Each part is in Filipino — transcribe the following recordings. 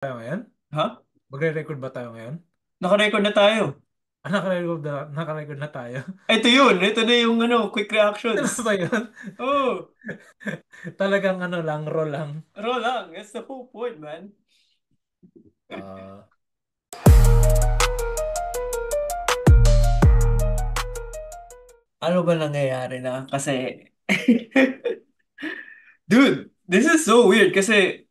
Tayo ngayon? Ha? Magre-record ba tayo ngayon? Naka-record na tayo. Naka-record na tayo. Ito yun. Ito na yung quick Ano reactions. ba yun? Oh, Talagang ano lang, roll lang. roll lang. That's the whole point, man. Ah, Ano ba nangyayari na? Kasi, dude, this is so weird kasi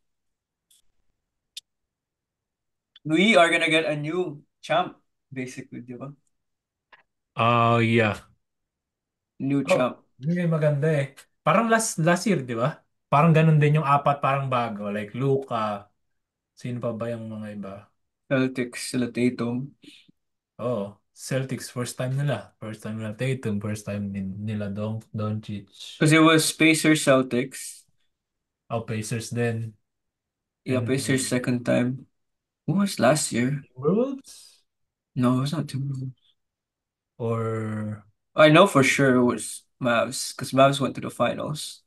we are gonna get a new champ, basically, di ba? yeah. New Oh, champ. yun yung maganda eh. Parang last year, di ba? Parang ganun din yung apat parang bago. Like Luka, sino pa ba yung mga iba? Celtics, sila Tatum. Oh, Celtics, first time nila. First time nila Tatum, first time nila Doncic. Because it was Pacers, Celtics. Oh, Pacers din. Yeah, And Pacers second time. Who was last year? Timberwolves? No, it was not Timberwolves. Or I know for sure it was Mavs because Mavs went to the finals.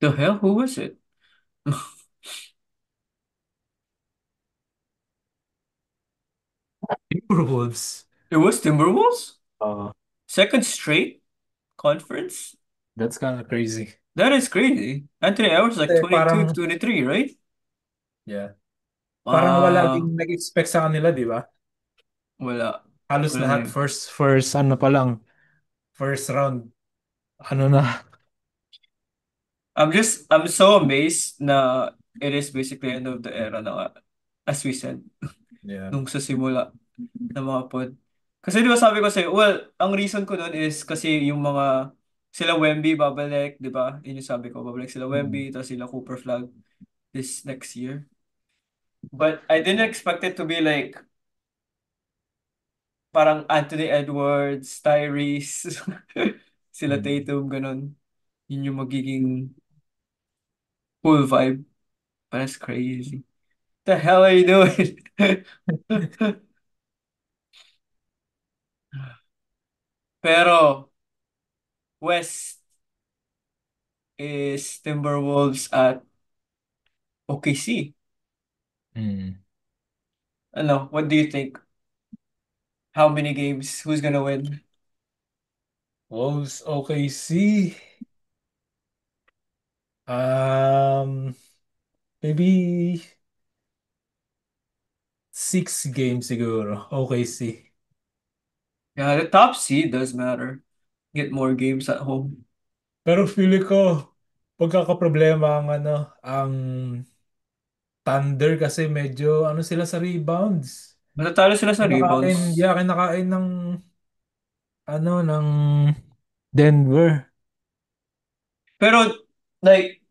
The hell? Who was it? Timberwolves? It was Timberwolves? Uh, Second straight conference? that's kind of crazy. That is crazy. Anthony Edwards like Eh, 22, parang, 23, right? yeah. Parang wala Wow. ding nag-expect sa kanila, di ba? Wala. Halos Wala lahat na. ano pa lang, first round, ano na. I'm so amazed na it is basically end of the era na nga, as we said, Yeah. nung sa simula ng mga pod. Kasi di ba sabi ko sa'yo, well, ang reason ko doon is kasi yung mga sila Wemby babalik, di ba? Yun yung sabi ko, babalik sila Mm. Wemby, tapos sila Cooper Flag this next year. But I didn't expect it to be like parang Anthony Edwards, Tyrese, sila Mm. Tatum, ganun. Yun yung magiging full vibe. That's crazy. The hell are you doing? Pero West is Timberwolves at OKC. Mm. Ano, what do you think? How many games? Who's gonna win? Wolves, OKC. Um, maybe 6 games siguro. OKC. Yeah, the top seed does matter. Get more games at home. Pero feeling ko, pagkakaproblema ang Thunder kasi medyo ano sila sa rebounds. Matatalo sila sa rebounds. Kinakain ng ng Denver. Pero, like,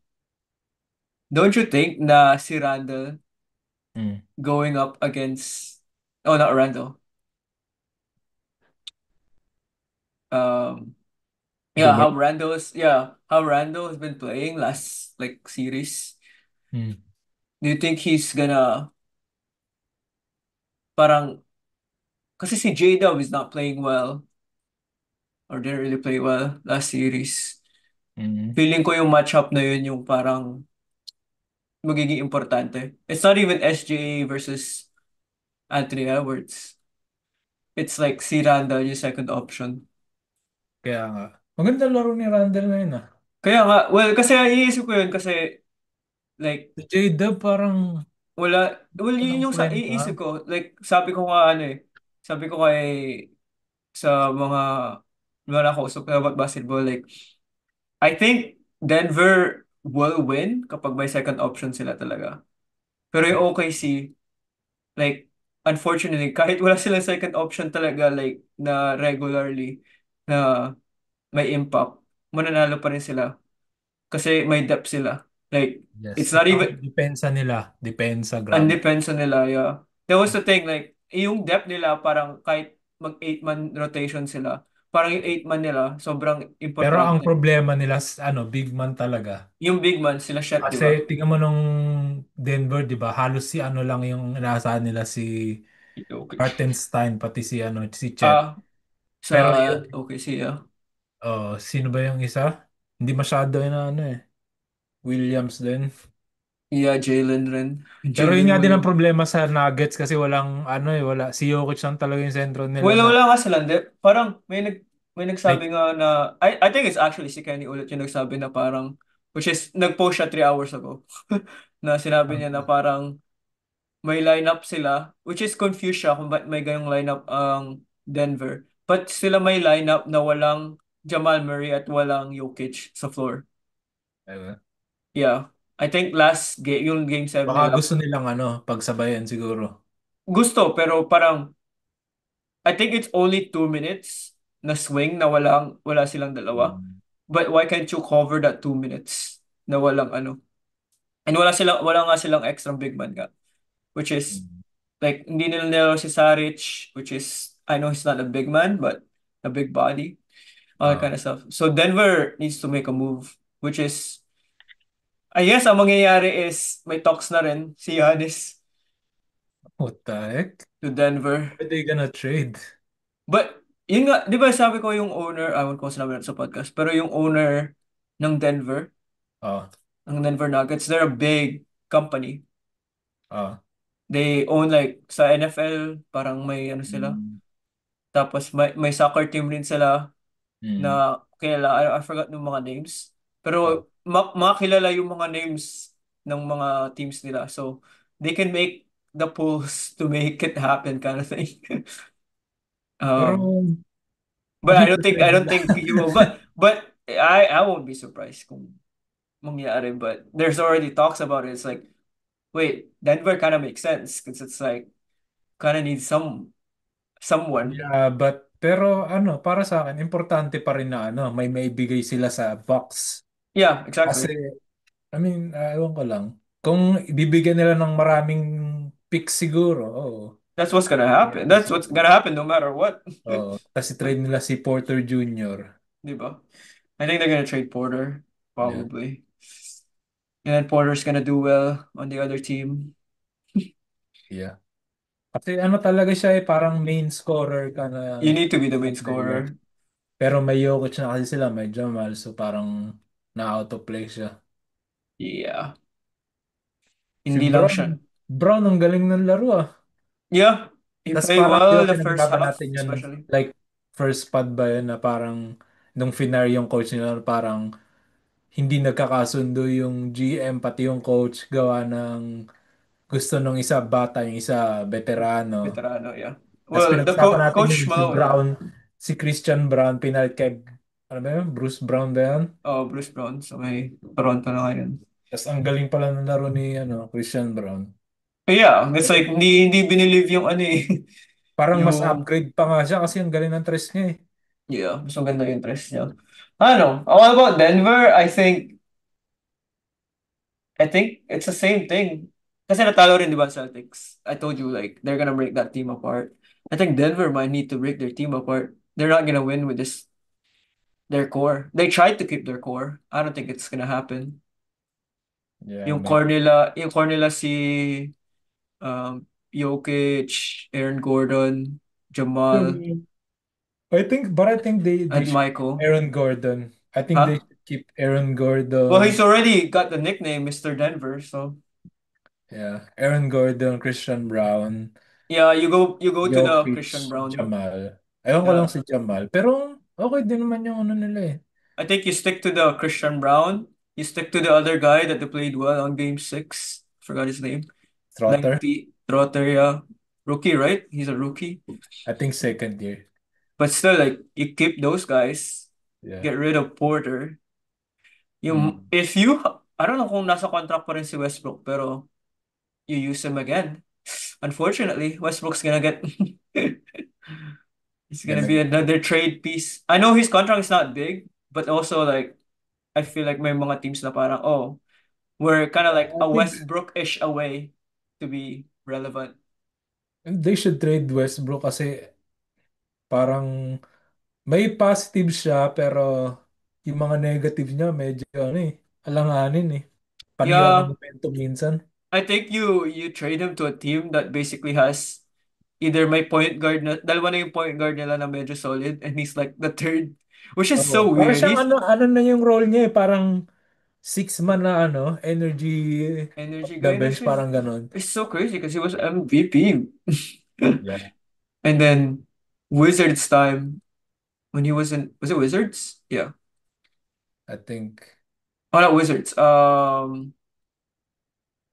don't you think na si Randall Mm. going up against, oh, not Randall. Um, yeah, Gobert. how Randall has been playing last like series. Mm. Do you think he's gonna parang kasi si J-Dub is not playing well or didn't really play well last series. Mm. Feeling ko yung matchup na yun yung parang magiging importante. It's not even SGA versus Anthony Edwards. It's like si Randall yung second option. Kaya nga. Maganda laro ni Randall ngayon ah. Kaya nga, well, kasi iisip ko yun kasi like Si J-Dub parang well, walang yun yung sa kwenta. iisip ko. Like, sabi ko nga ano eh, sabi ko kay sa mga nakausap ko about basketball, like, I think Denver will win kapag may second option sila talaga. Pero yung OKC, like, unfortunately, kahit wala silang second option talaga, like, na regularly, na may impact, mananalo pa rin sila. Kasi may depth sila. Like, it's Yes. not Ang even, depensa nila. Depensa, ang grabe. depensa nila, yeah. That was the thing, like, yung depth nila, parang kahit mag 8-man rotation sila, parang yung 8-man nila, sobrang Pero ang importante. problema nila, big man talaga. Yung big man, sila Shet, di Kasi ba? tingnan mo nung Denver, di ba? Halos si ano lang yung inaasahan nila si Okay. Hartenstein, pati si Chet. Ah, sa Pero yung okay siya. Oh, sino ba yung isa? Hindi masyado na ano eh. Williams din. Yeah, Jalen rin. Pero yun Jalen nga din ang Williams. problema sa Nuggets kasi walang ano eh, wala. Si Jokic lang talaga yung sentro nila Wala na wala nga sila, hindi. Parang may nagsabi like, nga na I think it's actually si Kenny ulit yung nagsabi na parang which is nag-post siya 3 hours ago na sinabi niya na um, parang may lineup sila which is confused siya kung ba't may ganyong lineup ang Denver. But sila may lineup na walang Jamal Murray at walang Jokic sa floor. ayun. Yeah. I think last game, yung game 7 Baka nila, gusto nilang ano, pagsabayan siguro. gusto pero parang I think it's only 2 minutes na swing na wala silang dalawa. Mm. But why can't you cover that 2 minutes na walang ano? And wala nga silang extra big man nga. Which is Mm. like hindi nila nilaro si Saric, which is I know he's not a big man, but a big body, all that kind Ah, of stuff. So Denver needs to make a move, which is I guess ang mangyayari is may talks na rin si Giannis what the heck? to Denver. Are they gonna trade? But, yun nga, di ba sabi ko yung owner, I won't ko sinabi natin sa podcast, pero yung owner ng Denver, Ah, ng Denver Nuggets, they're a big company. ah. They own like sa NFL, parang may ano sila. Mm. Tapos may soccer team rin sila Mm. na kilala, I forgot ng mga names. Ah. Pero makilala yung mga names ng mga teams nila. So, they can make the pulls to make it happen kind of thing. Pero Um, but ano I yung don't think I percent don't nila? think he will. But I won't be surprised kung mangyari. But there's already talks about it. It's like, wait, Denver kind of makes sense because it's like kind of needs someone. Yeah, but pero ano, para sa akin, importante pa rin na ano, may maibigay sila sa box. Yeah, Kasi, exactly. I mean, ewan ko lang. Kung ibibigyan nila ng maraming picks siguro, oo. That's what's gonna happen. Mangyayari That's what's siguro. gonna happen no matter what. Oo. Tapos trade nila si Porter Jr. Di ba? I think they're gonna trade Porter Yeah. probably, and then Porter's gonna do well on the other team. Yeah. Kasi ano talaga siya eh, parang main scorer ka na You need to be the main ano nila. scorer. Pero may Jokic na kasi sila, may Jamal, so parang na-out of play siya. Yeah, Si hindi lang Brown, siya. Brown ang galing ng laro ah. Yeah, he Tapos played parang, di well ba, the first pinag-usapan half natin yun, especially. like, first spot ba yun na parang, nung finar yung coach nila, parang, hindi nagkakasundo yung GM, pati yung coach, gawa ng gusto nung isa bata, yung isa veterano. Veterano, yeah. Tapos Well, the pinag-usapan natin yun, coach si Malone, Brown, si Christian Brown, pinalit kay, ano ba yun, Bruce Brown ba yun? oh, Bruce Brown, so may Toronto na ngayon. Tapos ang galing pala ng laro ni, Christian Brown. But yeah, it's like hindi binilieve yung ano eh. Parang mas Yung upgrade pa nga siya kasi ang galing ng tres niya eh. yeah, mas maganda yung interest niya. Ano, all about Denver, I think it's the same thing. Kasi natalo rin, di ba, Celtics? I told you, like, they're gonna break that team apart. I think Denver might need to break their team apart. They're not gonna win with their core. They tried to keep their core. I don't think it's gonna happen. Yeah, may. Yung core nila si Jokic, Aaron Gordon, Jamal, But I think they and should keep Michael. Aaron Gordon. I think they Huh? should keep Aaron Well, he's Gordon. already got the nickname Mr. Denver, so Yeah, Aaron Gordon, Christian Brown, yeah, you go to the Jokic, Christian Brown. Jamal. Ewan ko lang Yeah. si Jamal. Pero okay din naman yung ano nila eh. I think you stick to the Christian Brown. You stick to the other guy that they played well on game 6. Forgot his name. Trotter. Lengthy Trotter, yeah. Rookie, right? He's a rookie. I think second year. But still, like, you keep those guys, Yeah. get rid of Porter. Yung, Mm. if you, I don't know kung nasa contract pa rin si Westbrook, pero you use him again. Unfortunately, Westbrook's gonna get, it's gonna be Ganun. another trade piece. I know his contract is not big, but also, like, I feel like may mga teams na parang, oh, we're kind of like I a think Westbrook-ish away to be relevant. they should trade Westbrook kasi parang may positive siya pero yung mga negative niya medyo ano eh, alanganin eh. Panira ng Yeah, momentum minsan. I think you trade him to a team that basically has either may point guard na, dalawa na yung point guard nila na medyo solid and he's like the third. which is Oo. so Para weird. siyang He's ano na yung role niya eh, parang six man na energy off energy the guy na bench, siya. parang ganon. It's so crazy because he was MVP. Yeah, And then Wizards time when he was in, was it Wizards? Yeah. I think Oh, not Wizards. Oh,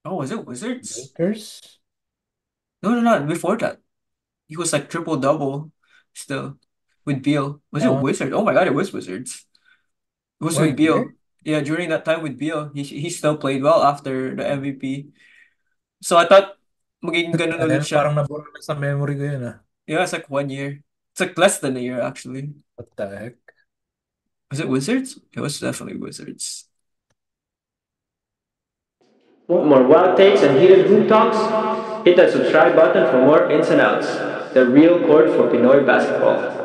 was it Wizards? Lakers. No, no, no. Before that, he was like triple double still with Beal. Was it Uh, Wizards? Oh my God, it was Wizards. It was with Wait, Beal. there? Yeah, during that time with Beal, he still played well after the MVP. So I thought magiging ganun ulit Parang siya. nabura na sa memory ko yun ah. Yeah, it's like 1 year. It's like less than a year actually. What the heck? Was it Wizards? It was definitely Wizards. Want more wild takes and heated hoop talks? Hit that subscribe button for more ins and outs. The real court for Pinoy basketball.